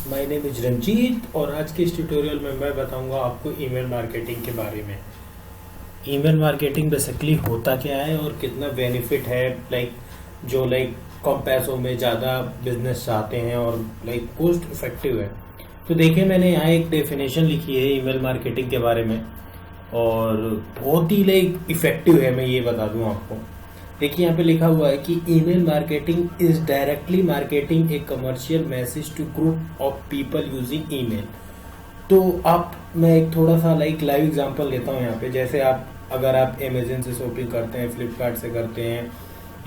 My name is Ranjit और आज के इस ट्यूटोरियल में मैं बताऊंगा आपको ईमेल मार्केटिंग के बारे में। ईमेल मार्केटिंग बेसिकली होता क्या है और कितना बेनिफिट है, जो कम पैसों में ज़्यादा बिजनेस चाहते हैं और कॉस्ट इफेक्टिव है। तो देखिए, मैंने यहाँ एक डेफिनेशन लिखी है ईमेल मार्केटिंग के बारे में और बहुत ही इफेक्टिव है। मैं ये बता दूँ आपको। देखिए, यहाँ पे लिखा हुआ है कि email marketing is directly marketing a commercial message to group of people using email. तो मैं एक थोड़ा सा लाइव एग्जांपल लेता हूँ यहाँ पे। जैसे अगर आप अमेजन से शॉपिंग करते हैं, फ्लिपकार्ट से करते हैं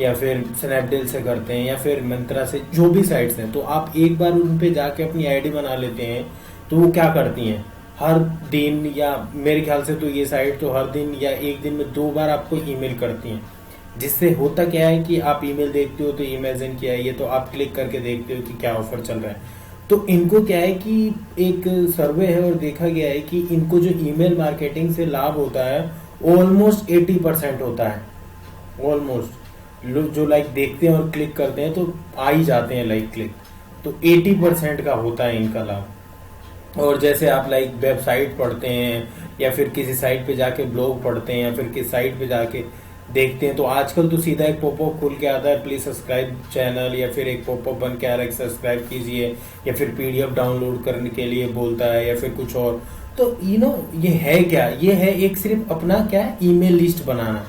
या फिर स्नैपडील से करते हैं या फिर मंत्रा से, जो भी साइट्स हैं, तो आप एक बार उन पे जाके अपनी आईडी बना लेते हैं। तो वो क्या करती हैं, हर दिन, या मेरे ख्याल से तो ये साइट तो हर दिन या एक दिन में 2 बार आपको ईमेल करती हैं। जिससे होता क्या है कि आप ईमेल देखते हो तो इमेजिन क्या है ये, तो आप क्लिक करके देखते हो कि क्या ऑफर चल रहा है। तो इनको क्या है कि एक सर्वे है और देखा गया है कि इनको जो ईमेल मार्केटिंग से लाभ होता है ऑलमोस्ट 80% होता है। ऑलमोस्ट लोग जो देखते हैं और क्लिक करते हैं तो आ ही जाते हैं क्लिक, तो 80% का होता है इनका लाभ। और जैसे आप वेबसाइट पढ़ते हैं या फिर किसी साइट पे जाके ब्लॉग पढ़ते हैं या फिर किसी साइट पे जाके देखते हैं, तो आजकल तो सीधा एक पॉपअप खुल के आता है, प्लीज सब्सक्राइब चैनल, या फिर एक पॉपअप बन के आ रहा है सब्सक्राइब कीजिए, या फिर पीडीएफ डाउनलोड करने के लिए बोलता है या फिर कुछ और। तो ये है क्या, ये है एक सिर्फ अपना क्या है, ईमेल लिस्ट बनाना।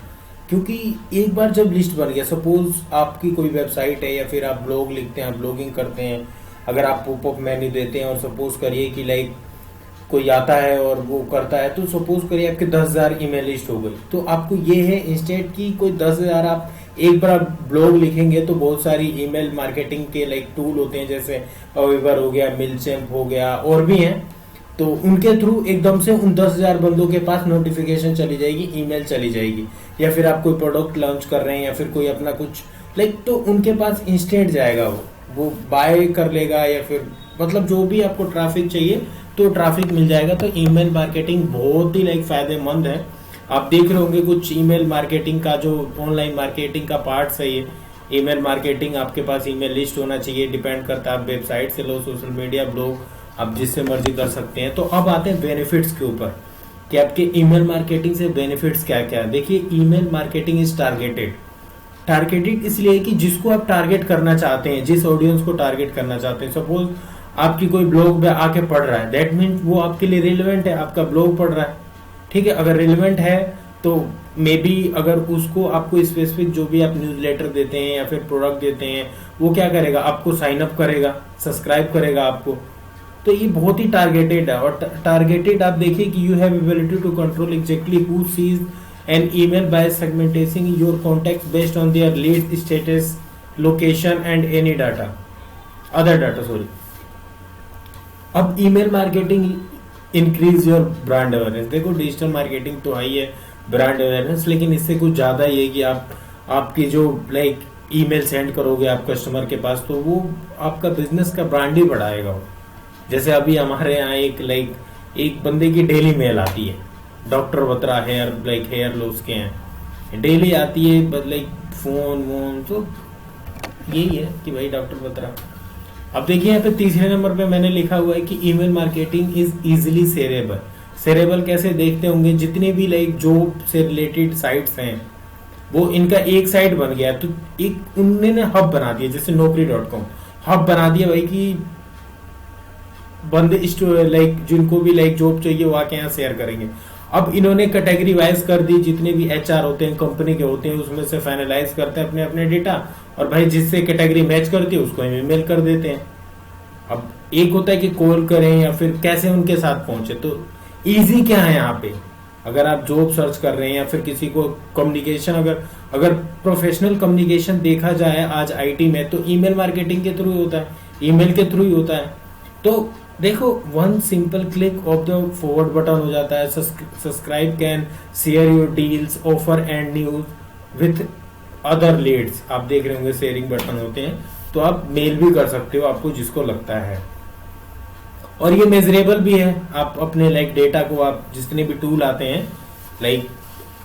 क्योंकि एक बार जब लिस्ट बन गया, सपोज आपकी कोई वेबसाइट है या फिर आप ब्लॉग लिखते हैं, आप ब्लॉगिंग करते हैं, अगर आप पॉपअप मेन्यू देते हैं और सपोज करिए कि कोई आता है और वो करता है, तो सपोज करिए आपके 10,000 ईमेल लिस्ट हो गई। तो आपको ये है इंस्टेंट की कोई 10,000 आप एक बार ब्लॉग लिखेंगे तो बहुत सारी ईमेल मार्केटिंग के टूल होते हैं, जैसे अवेवर हो गया, मिलचैम्प हो गया, और भी हैं। तो उनके थ्रू एकदम से उन 10,000 बंदों के पास नोटिफिकेशन चली जाएगी, ईमेल चली जाएगी। या फिर आप कोई प्रोडक्ट लॉन्च कर रहे हैं या फिर कोई अपना कुछ तो उनके पास इंस्टेंट जाएगा, वो बाय कर लेगा, या फिर मतलब जो भी आपको ट्रैफिक चाहिए तो ट्रैफिक मिल जाएगा। तो ईमेल मार्केटिंग बहुत ही फायदेमंद है। आप देख रहे होंगे कुछ ईमेल मार्केटिंग का जो ऑनलाइन मार्केटिंग का पार्ट है ये ईमेल मार्केटिंग। आपके पास ईमेल लिस्ट होना चाहिए, डिपेंड करता है आप वेबसाइट से लो, सोशल मीडिया, ब्लॉग, आप जिससे मर्जी कर सकते हैं। तो अब आते हैं बेनिफिट्स के ऊपर कि आपके ईमेल मार्केटिंग से बेनिफिट्स क्या क्या है। देखिए, ईमेल मार्केटिंग इज टारगेटेड इसलिए कि जिसको आप टारगेट करना चाहते हैं, जिस ऑडियंस को टारगेट करना चाहते हैं, सपोज आपकी कोई ब्लॉग में आके पढ़ रहा है, दैट मीन वो आपके लिए रिलेवेंट है, आपका ब्लॉग पढ़ रहा है, ठीक है। अगर रिलेवेंट है तो मे बी अगर उसको आपको स्पेसिफिक जो भी आप न्यूज़लेटर देते हैं या फिर प्रोडक्ट देते हैं, वो क्या करेगा, आपको साइन अप करेगा, सब्सक्राइब करेगा आपको। तो ये बहुत ही टारगेटेड है। और टारगेटेड आप देखिए कि you have ability to control exactly who sees an email by segmenting your contact based on their lead status, location and any other data. अब email marketing increase your brand awareness. देखो, digital marketing तो आई है brand awareness, लेकिन इससे कुछ ज्यादा ये कि आपकी जो ईमेल सेंड करोगे आप कस्टमर के पास, तो वो आपका बिजनेस का ब्रांड ही बढ़ाएगा। जैसे अभी हमारे यहाँ एक बंदे की डेली मेल आती है, डॉक्टर बत्रा हेयर लॉस के हैं, डेली आती है फोन वोन, तो यही है कि भाई डॉक्टर बत्रा। अब देखिए, यहाँ पे तीसरे नंबर पे मैंने लिखा हुआ है कि email marketing is easily shareable कैसे देखते होंगे, जितने भी जॉब से रिलेटेड साइट्स हैं वो इनका एक साइट बन गया, तो एक उन्होंने हब बना दिया, जैसे naukri.com हब बना दिया भाई कि बंदे जिनको भी जॉब चाहिए वो आके यहाँ शेयर करेंगे। अब इन्होंने कैटेगरी वाइज कर दी, जितने भी एचआर होते हैं कंपनी के होते हैं उसमें से फाइनलाइज करते हैं अपने अपने डेटा, और भाई जिससे कैटेगरी मैच करती है उसको ईमेल कर देते हैं। अब एक होता है कि कॉल करें या फिर कैसे उनके साथ पहुंचे। तो इजी क्या है यहाँ पे, अगर आप जॉब सर्च कर रहे हैं या फिर किसी को कम्युनिकेशन, अगर प्रोफेशनल कम्युनिकेशन देखा जाए आज आईटी में, तो ईमेल मार्केटिंग के थ्रू होता है, ईमेल के थ्रू ही होता है। तो देखो, one simple click of the forward button हो जाता है, subscribe can share your deals, offer and news with other leads. आप देख रहे होंगे शेयरिंग बटन होते हैं, तो आप मेल भी कर सकते हो आपको जिसको लगता है। और ये मेजरेबल भी है, आप अपने डेटा को, आप जितने भी टूल आते हैं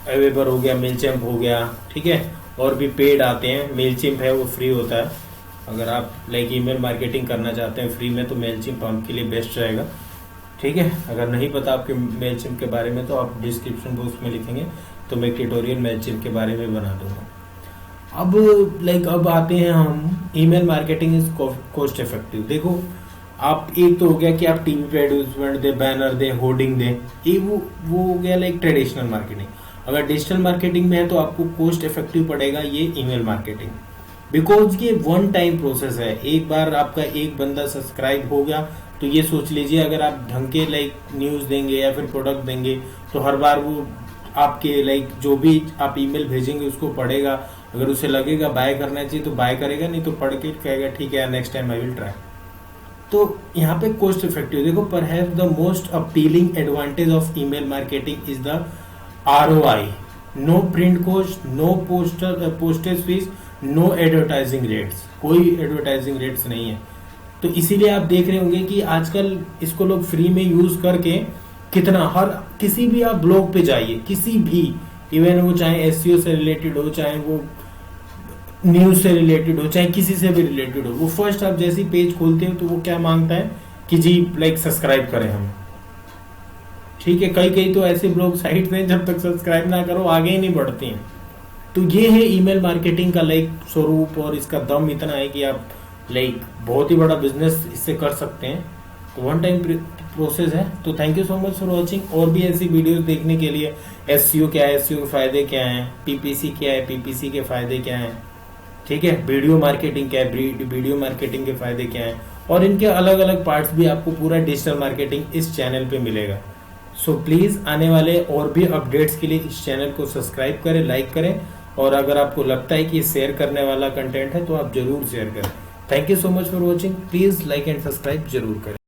अवेवर हो गया, मेलचैम्प हो गया, ठीक है, और भी पेड आते हैं। मेलचैम्प है वो फ्री होता है, अगर आप लाइक ईमेल मार्केटिंग करना चाहते हैं फ्री में तो मेलचिम्प आपके लिए बेस्ट रहेगा। ठीक है, अगर नहीं पता आपके मेलचिम्प के बारे में तो आप डिस्क्रिप्शन बॉक्स में लिखेंगे तो मैं ट्यूटोरियल मेलचिम्प के बारे में बना दूंगा। अब आते हैं हम email marketing is cost effective. देखो, आप एक तो हो गया कि आप टीवी पे एडवर्टाइजमेंट दे, बैनर दे, होर्डिंग दे, ये वो हो गया लाइक ट्रेडिशनल मार्केटिंग। अगर डिजिटल मार्केटिंग में है तो आपको कॉस्ट इफेक्टिव पड़ेगा ये ईमेल मार्केटिंग, बिकॉज ये वन टाइम प्रोसेस है। एक बार आपका एक बंदा सब्सक्राइब हो गया तो ये सोच लीजिए, अगर आप ढंग के लाइक न्यूज देंगे या फिर प्रोडक्ट देंगे तो हर बार वो आपके लाइक जो भी आप ईमेल भेजेंगे उसको पढ़ेगा। अगर उसे लगेगा बाय करना चाहिए तो बाय करेगा, नहीं तो पढ़ के कहेगा ठीक है next time I will try. तो यहाँ पे कॉस्ट इफेक्टिव देखो, perhaps the most appealing advantage of email marketing is the ROI। No print cost, no postage fees, no advertising rates, कोई एडवर्टाइजिंग रेट्स नहीं है। तो इसीलिए आप देख रहे होंगे कि आजकल इसको लोग फ्री में यूज करके कितना, हर किसी भी आप ब्लॉग पे जाइए, किसी भी, इवन वो चाहे एसईओ से रिलेटेड हो, चाहे वो न्यूज से रिलेटेड हो, चाहे किसी से भी रिलेटेड हो, वो फर्स्ट आप जैसी पेज खोलते हो तो वो क्या मांगता है कि जी लाइक सब्सक्राइब करें हम। ठीक है, कई तो ऐसे ब्लॉग साइट्स हैं जब तक सब्सक्राइब ना करो आगे ही नहीं बढ़ती हैं। तो ये है ईमेल मार्केटिंग का लाइक स्वरूप, और इसका दम इतना है कि आप लाइक बहुत ही बड़ा बिजनेस इससे कर सकते हैं। तो वन टाइम प्रोसेस है। तो thank you so much for watching. और भी ऐसी वीडियोस देखने के लिए, एसईओ क्या है, एसईओ के फायदे क्या हैं, पीपीसी क्या है, पीपीसी के फायदे क्या हैं, ठीक है, वीडियो मार्केटिंग क्या है, वीडियो मार्केटिंग के फायदे क्या हैं, और इनके अलग अलग पार्ट्स भी आपको पूरा डिजिटल मार्केटिंग इस चैनल पे मिलेगा। सो प्लीज आने वाले और भी अपडेट्स के लिए इस चैनल को सब्सक्राइब करें, लाइक करें, और अगर आपको लगता है कि शेयर करने वाला कंटेंट है तो आप जरूर शेयर करें। Thank you so much for watching. Please like and subscribe जरूर करें।